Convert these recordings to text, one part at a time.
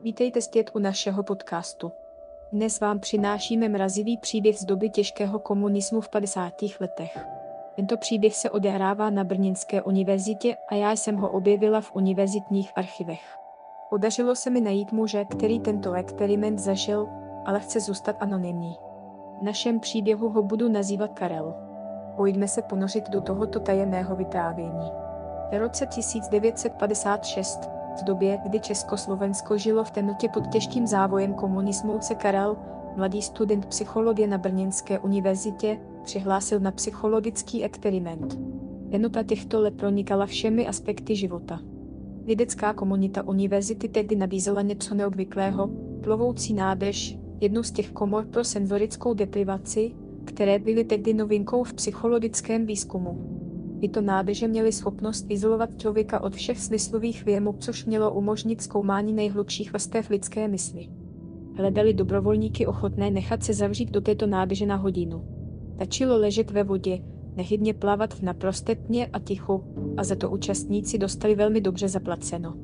Vítejte zpět u našeho podcastu. Dnes vám přinášíme mrazivý příběh z doby těžkého komunismu v 50. letech. Tento příběh se odehrává na Brněnské univerzitě a já jsem ho objevila v univerzitních archivech. Podařilo se mi najít muže, který tento experiment zažil, ale chce zůstat anonymní. V našem příběhu ho budu nazývat Karel. Pojďme se ponořit do tohoto tajemného vyprávění. V roce 1956, v době, kdy Československo žilo v temnotě pod těžkým závojem komunismu, se Karel, mladý student psychologie na Brněnské univerzitě, přihlásil na psychologický experiment. Temnota těchto let pronikala všemi aspekty života. Vědecká komunita univerzity tehdy nabízela něco neobvyklého, plovoucí nádrž, jednu z těch komor pro senzorickou deprivaci, které byly tehdy novinkou v psychologickém výzkumu. Tyto nádrže měly schopnost izolovat člověka od všech smyslových věmů, což mělo umožnit zkoumání nejhlubších vrstev lidské mysli. Hledali dobrovolníky ochotné nechat se zavřít do této nádrže na hodinu. Stačilo ležet ve vodě, nechybně plavat v naprosté tmě a tichu, a za to účastníci dostali velmi dobře zaplaceno.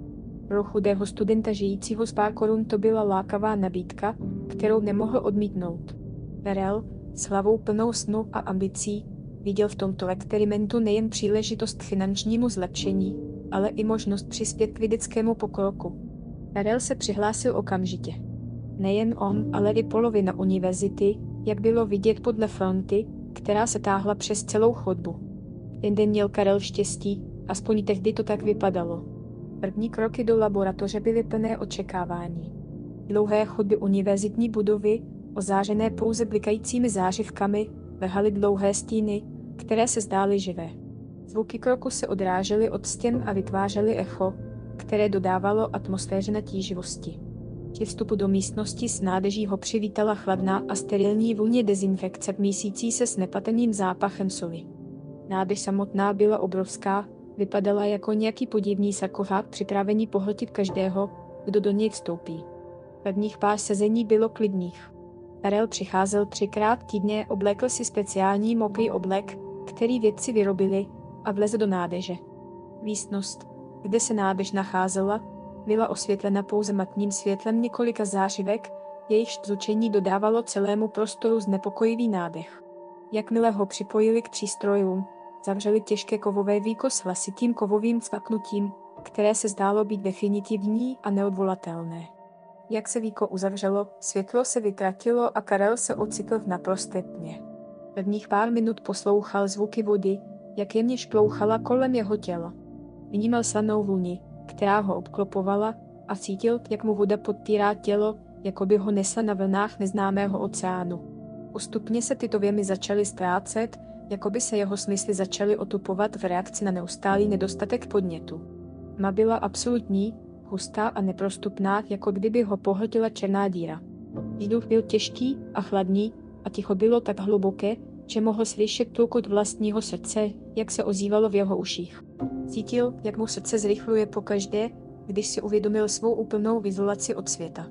Pro chudého studenta žijícího z pár korun to byla lákavá nabídka, kterou nemohl odmítnout. Karel, s hlavou plnou snu a ambicí, viděl v tomto experimentu nejen příležitost k finančnímu zlepšení, ale i možnost přispět k vědeckému pokroku. Karel se přihlásil okamžitě. Nejen on, ale i polovina univerzity, jak bylo vidět podle fronty, která se táhla přes celou chodbu. Ten den měl Karel štěstí, aspoň tehdy to tak vypadalo. První kroky do laboratoře byly plné očekávání. Dlouhé chodby univerzitní budovy, ozářené pouze blikajícími zářivkami, vrhaly dlouhé stíny, které se zdály živé. Zvuky kroku se odrážely od stěn a vytvářely echo, které dodávalo atmosféře natíživosti. Při vstupu do místnosti s nádrží ho přivítala chladná a sterilní vůně dezinfekce mísící se s nepatrným zápachem soli. Nádrž samotná byla obrovská, vypadala jako nějaký podivný sarkofág připravený pohltit každého, kdo do něj vstoupí. Prvních pár sezení bylo klidných. Karel přicházel 3krát týdně, oblékl si speciální mokrý oblek, který vědci vyrobili, a vlezl do nádrže. Místnost, kde se nádrž nacházela, byla osvětlena pouze matným světlem několika zářivek, jejichž bzučení dodávalo celému prostoru znepokojivý nádech. Jakmile ho připojili k přístrojům, zavřeli těžké kovové víko s hlasitým kovovým cvaknutím, které se zdálo být definitivní a neodvolatelné. Jak se víko uzavřelo, světlo se vytratilo a Karel se ocitl v naprosté tmě. Prvních pár minut poslouchal zvuky vody, jak jemně šplouchala kolem jeho těla. Vnímal slanou vůni, která ho obklopovala, a cítil, jak mu voda podpírá tělo, jako by ho nesla na vlnách neznámého oceánu. Postupně se tyto věmy začaly ztrácet, jako by se jeho smysly začaly otupovat v reakci na neustálý nedostatek podnětu. Tma byla absolutní, hustá a neprostupná, jako kdyby ho pohltila černá díra. Vzduch byl těžký a chladný a ticho bylo tak hluboké, že mohl slyšet tlukot vlastního srdce, jak se ozývalo v jeho uších. Cítil, jak mu srdce zrychluje pokaždé, když si uvědomil svou úplnou izolaci od světa.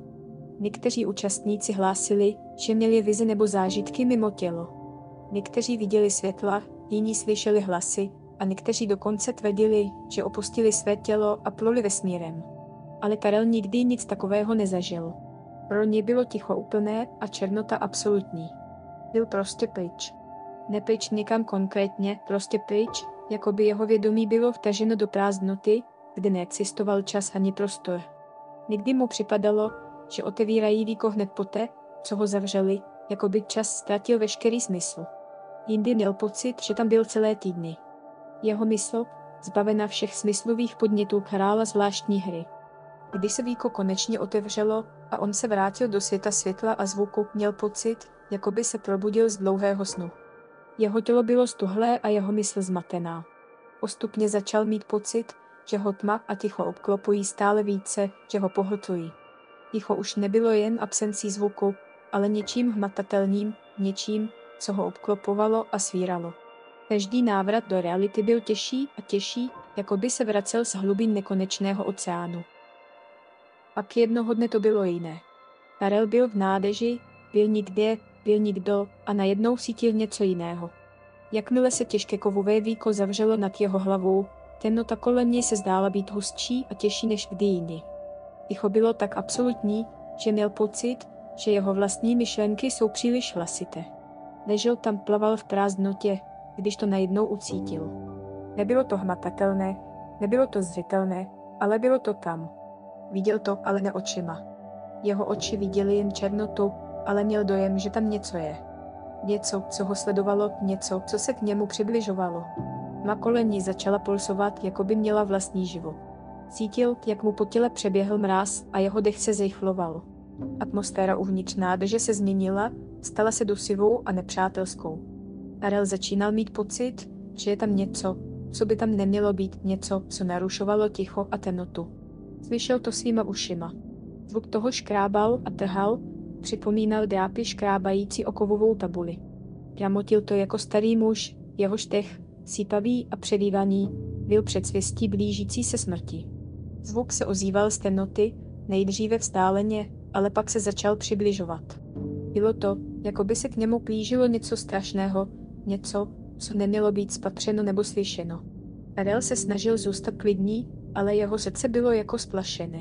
Někteří účastníci hlásili, že měli vize nebo zážitky mimo tělo. Někteří viděli světla, jiní slyšeli hlasy a někteří dokonce tvrdili, že opustili své tělo a pluli vesmírem. Ale Karel nikdy nic takového nezažil. Pro ně bylo ticho úplné a černota absolutní. Byl prostě pryč. Nepryč někam konkrétně, prostě pryč, jako by jeho vědomí bylo vtaženo do prázdnoty, kde neexistoval čas ani prostor. Někdy mu připadalo, že otevírají víko hned poté, co ho zavřeli, jako by čas ztratil veškerý smysl. Jindy měl pocit, že tam byl celé týdny. Jeho mysl, zbavena všech smyslových podnětů, hrála zvláštní hry. Když se víko konečně otevřelo a on se vrátil do světa světla a zvuku, měl pocit, jako by se probudil z dlouhého snu. Jeho tělo bylo stuhlé a jeho mysl zmatená. Postupně začal mít pocit, že ho tma a ticho obklopují stále více, že ho pohltují. Ticho už nebylo jen absencí zvuku, ale něčím hmatatelným, něčím, co ho obklopovalo a svíralo. Každý návrat do reality byl těžší a těžší, jako by se vracel z hlubin nekonečného oceánu. Pak jednoho dne to bylo jiné. Karel byl v nádrži, byl nikde, byl nikdo a najednou cítil něco jiného. Jakmile se těžké kovové víko zavřelo nad jeho hlavou, temnota kolem něj se zdála být hustší a těžší než kdy jindy. Ticho bylo tak absolutní, že měl pocit, že jeho vlastní myšlenky jsou příliš hlasité. Ležel tam, plaval v prázdnotě, když to najednou ucítil. Nebylo to hmatatelné, nebylo to zřetelné, ale bylo to tam. Viděl to, ale ne očima. Jeho oči viděly jen černotu, ale měl dojem, že tam něco je. Něco, co ho sledovalo, něco, co se k němu přibližovalo. Má koleni začala pulsovat, jako by měla vlastní život. Cítil, jak mu po těle přeběhl mráz a jeho dech se zrychloval. Atmosféra uvnitř nádrže se změnila, stala se dusivou a nepřátelskou. Karel začínal mít pocit, že je tam něco, co by tam nemělo být, něco, co narušovalo ticho a temnotu. Slyšel to svýma ušima. Zvuk toho škrábal a trhal, připomínal drápy škrábající o kovovou tabuli. Dramotil to jako starý muž, jehož dech, sípavý a přelívaný, byl předzvěstí blížící se smrti. Zvuk se ozýval z temnoty, nejdříve vzdáleně, ale pak se začal přibližovat. Bylo to, jako by se k němu plížilo něco strašného, něco, co nemělo být spatřeno nebo slyšeno. Karel se snažil zůstat klidný, ale jeho srdce bylo jako splašené.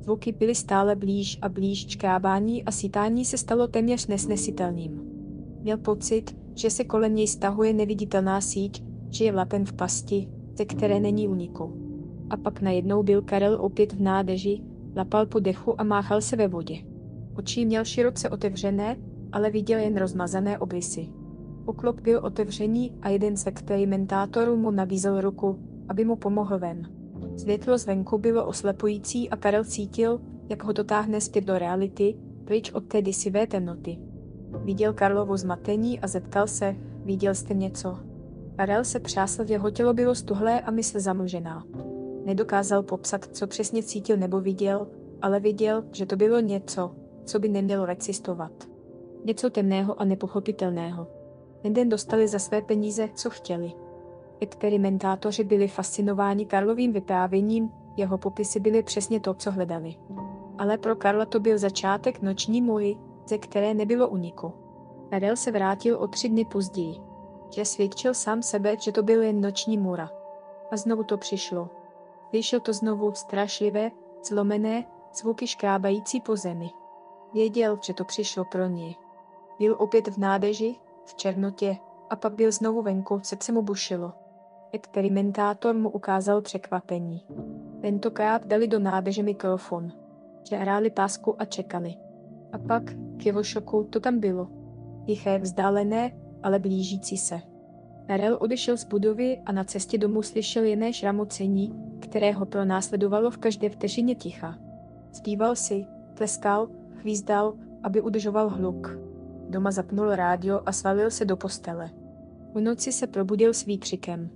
Zvuky byly stále blíž a blíž, škrábání a sítání se stalo téměř nesnesitelným. Měl pocit, že se kolem něj stahuje neviditelná síť, že je vlapen v pasti, ze které není úniku. A pak najednou byl Karel opět v nádrži, lapal po dechu a máchal se ve vodě. Oči měl široce otevřené, ale viděl jen rozmazané obrysy. Oklop byl otevřený a jeden z experimentátorů mu nabízel ruku, aby mu pomohl ven. Světlo zvenku bylo oslepující a Karel cítil, jak ho dotáhne zpět do reality, pryč od té děsivé temnoty. Viděl Karlovo zmatení a zeptal se, viděl jste něco? Karel se přásl, jeho tělo bylo stuhlé a mysl zamlžená. Nedokázal popsat, co přesně cítil nebo viděl, ale viděl, že to bylo něco, co by nemělo existovat. Něco temného a nepochopitelného. Jeden dostali za své peníze, co chtěli. Experimentátoři byli fascinováni Karlovým vyprávěním, jeho popisy byly přesně to, co hledali. Ale pro Karla to byl začátek noční můry, ze které nebylo úniku. Karel se vrátil o 3 dny později. Přesvědčil sám sebe, že to byl jen noční můra. A znovu to přišlo. Slyšel to znovu strašlivé, zlomené, zvuky škrábající po zemi. Věděl, že to přišlo pro něj. Byl opět v nádrži, v černotě, a pak byl znovu venku, srdce mu bušilo. Experimentátor mu ukázal překvapení. Tentokrát dali do nádrže mikrofon. Hráli pásku a čekali. A pak, k jeho šoku, to tam bylo. Tiché, vzdálené, ale blížící se. Karel odešel z budovy a na cestě domů slyšel jiné šramocení, které ho pronásledovalo v každé vteřině ticha. Zpíval si, tleskal, chvízdal, aby udržoval hluk. Doma zapnul rádio a svalil se do postele. V noci se probudil s výkřikem.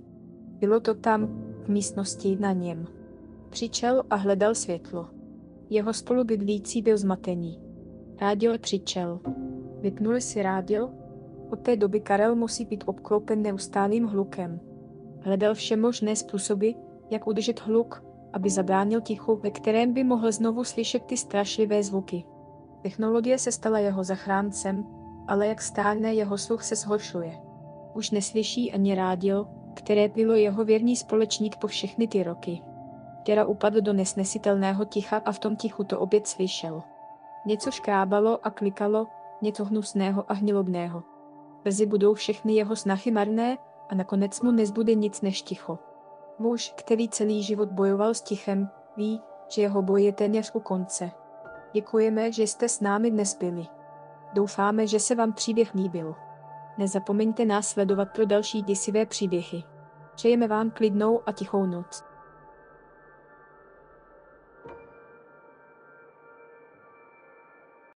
Bylo to tam, v místnosti na něm. Křičel a hledal světlo. Jeho spolubydlící byl zmatený. Rádio křičel. Vypnuli si rádio? Od té doby Karel musí být obklopen neustálým hlukem. Hledal všemožné způsoby, jak udržet hluk, aby zabránil tichu, ve kterém by mohl znovu slyšet ty strašlivé zvuky. Technologie se stala jeho zachráncem, ale jak stárne, jeho sluch se zhoršuje. Už neslyší ani rádio, které bylo jeho věrný společník po všechny ty roky. Těra upadl do nesnesitelného ticha a v tom tichu to opět slyšel. Něco škrábalo a klikalo, něco hnusného a hnilobného. Brzy budou všechny jeho snahy marné a nakonec mu nezbude nic než ticho. Muž, který celý život bojoval s tichem, ví, že jeho boj je téměř u konce. Děkujeme, že jste s námi dnes byli. Doufáme, že se vám příběh líbil. Nezapomeňte nás sledovat pro další děsivé příběhy. Přejeme vám klidnou a tichou noc.